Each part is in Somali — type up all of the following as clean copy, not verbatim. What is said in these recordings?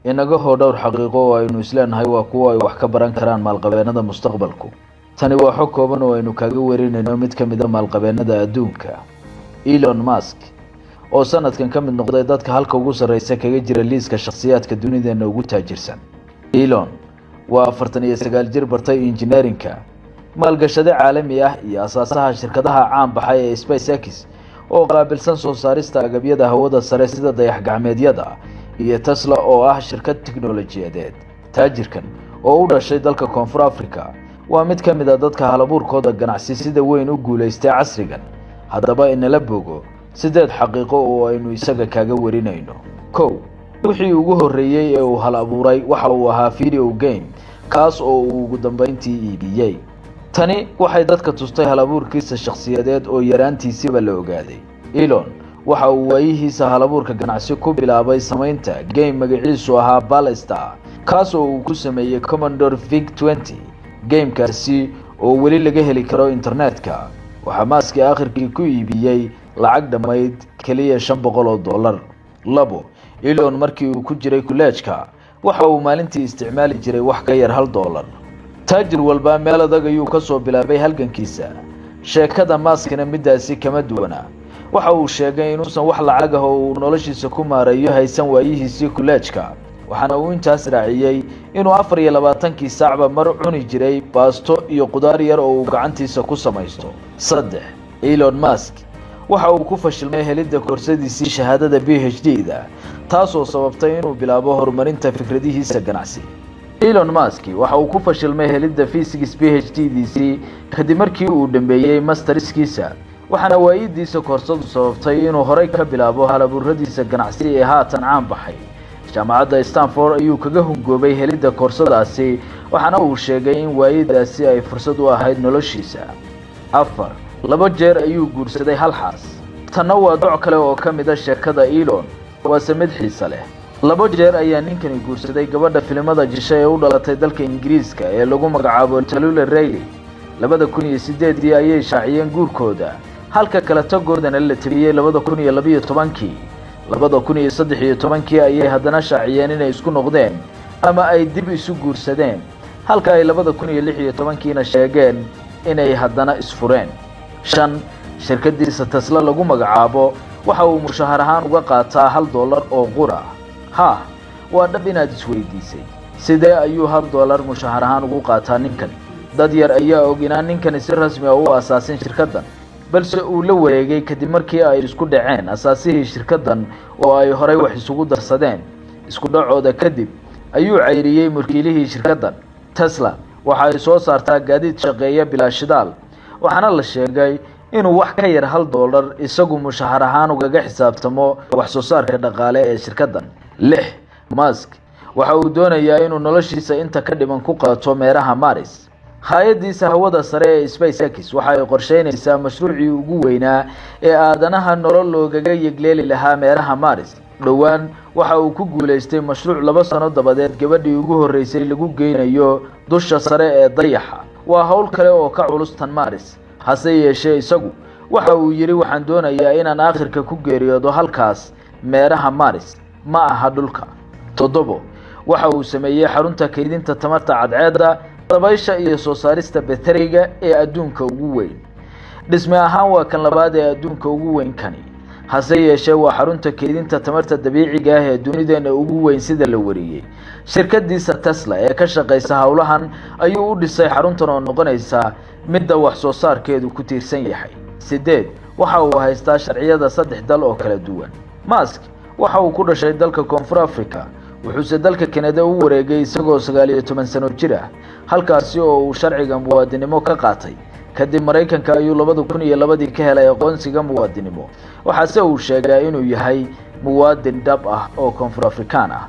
inaga hoo dhowr xaqiiqo oo aynu isleenahay waa kuwa ay wax ka baran karaan maalqabeennada mustaqbalku. Tani waa xog kooban oo aynu kaga warinayno mid ka mid ah maalqabeennada adduunka, Elon Musk, oo sanadkan ka mid noqday dadka halka ugu sarreeya kaga jira liiska shakhsiyaadka dunida ugu taajirsan. Elon waa 49 jir bartay engineering-ka, maalgashade caalami ah iyo asaasaha shirkadaha caan baxay ee SpaceX oo qaabilsan soo saarista agabyada hawada sare sida dayax-gacmeedyada, iyo Tesla oo ah shirkad tiknoolajiyadeed. Taajirkan oo u dhashay dalka Koonfur Afrika waa mid ka mid ah dadka hal-abuurkooda ganacsi sida weyn u guuleystay casrigan. Haddaba inala bogo 8 xaqiiqo oo aynu isaga kaga warinayno. 1. wixii ugu horeeyay ee uu hal-abuuray waxa uu ahaa video game kaas oo uu ugu dambeyntii iibiyay. Tani waxay dadka tustay hal-abuurkiisa shakhsiyadeed oo yaraantiisiba la ogaaday. Elon waxa uu waayihiisa hal-abuurka ganacsi ku bilaabay samaynta game magaciisu ahaa Ballista, kaas oo uu ku sameeyay Commodore VIC-20. Gamekaasi oo weli laga heli karo internetka, waxa Musk aakhirkii ku iibiyay lacag dhamayd kaliya $500. 2. Elon markii uu ku jiray college-ka waxa uu maalintii isticmaali jiray wax ka yar $1. taajir walba meel adag ayuu ka soo bilaabay halgankiisa. Sheekada Muskna midaasi kama duwana. Waxa uu sheegay inuusan wax lacag ah oo uu noloshiisa ku maareeyo haysan waayihiisii college-ka, waxaana uu intaas raaciyay inuu 24 saacba mar cuni jiray baasto iyo qudaar yar oo uu gacantiisa ku samaysto. 3. Elon Musk waxa uu ku fashilmay helidda koorsadiisii shahaadada PhD-da, taasoo sababtay inuu bilaabo horumarinta fikradihiisa ganacsi. Elon Musk waxa uu ku fashilmay helidda physics PhD-diisii kadib markii uu dhameeyay masterskiisa, waxaana waayidiisa koorsadu sababtay inuu horey ka bilaabo hal-abuuradiisa ganacsi ee haatan caan baxay. Jaamacadda Stanford ayuu kaga hungoobay helidda koorsadaasi, waxaana uu sheegay in waayidaasi ay fursad u ahayd noloshiisa. 4. 2 jeer ayuu guursaday hal xaas. Tanna waa doc kale oo ka mid ah sheekada Elon, waase mid xiiso leh. 2 jeer ayaa ninkani guursaday gabadha filimada jisha ee u dhalatay dalka Ingiriiska ee lagu magacaabo Tallulah Riley. 2008 ayay shaaciyeen guurkooda, halka kala tagoodana la tiriyay 2012. 2013 ayay haddana shaaciyeen inay isku noqdeen ama ay dib isu guursadeen, halka ay 2016 sheegeen inay haddana isfureen. 5. shirkadiisa Tesla lagu magacaabo waxa uu mushahar ahaan uga qaataa $1 oo qura. waa dhab inaad isweydiisay, sidee ayuu $1 mushahar ahaan ugu qaataa ninkan? Dad yar ayaa og inaan ninkani si rasmi ah u asaasin shirkaddan, balse uu la wareegay kadib markii ay isku dhaceen asaasihii shirkaddan oo ay horey wax isugu darsadeen. Isku dhacooda kadib ayuu cayriyay mulkiilihii shirkaddan. Tesla waxa ay soo saartaa gaadiid shaqeeya bilaa shidaal, waxaana la sheegay inuu wax ka yar $1 isagu mushahar ahaan ugaga xisaabtamo wax soo saarka dhaqaale ee shirkaddan. 6. Musk waxa uu doonayaa inuu noloshiisa inta ka dhiman ku qaato meeraha Mars. hay'adiisa hawada sare ee SpaceX waxa ay qorsheynaysaa mashruucii ugu weynaa ee aadanaha nolol loogaga yegleeli lahaa meeraha Mars. dhowaan waxa uu ku guuleystay mashruuc 2 sano dabadeed gabadhii ugu horeysay lagu geynayo dusha sare ee dayaxa. waa hawl kale oo ka culus tan Mars, hase yeeshee isagu waxa uu yiri waxaan doonayaa inaan aakhirka ku geeriyoodo halkaas meeraha Mars, ma aha dhulka. 7. waxa uu sameeyay xarunta kaydinta tamarta cadceedda, dabaysha iyo soo saarista bateriga ee adduunka ugu weyn. Dhisme ahaan waa kan labaad ee adduunka ugu weyn kani, hase yeeshee waa xarunta kaydinta tamarta dabiiciga ah ee dunida ugu weyn sida la wariyay. Shirkadiisa Tesla ee ka shaqeysa hawlahan ayuu u dhisay xaruntan oo noqonaysa midda wax soo saarkeedu ku tiirsan yahay. 8. waxa uu haystaa sharciyada 3 dal oo kala duwan. Musk waxa uu ku dhashay dalka Koonfur Afrika, wuxuuse dalka Canada u wareegay isagoo 19 sano jir ah, halkaasi oo uu sharciga muwaadinimo ka qaatay. kadib Mareykanka ayuu 2002 ka helay aqoonsiga muwaadinimo, waxaase uu sheegay inuu yahay muwaadin dhab ah oo Koonfur Afrikaan ah.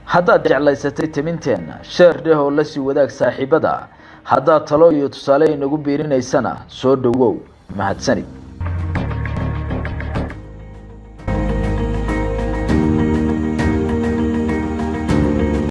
haddaad jeclaysatay timinteena, share dheh oo la sii wadaag saaxiibada. haddaad talo iyo tusaale inagu biirinaysana soo dhawow. mahadsanid.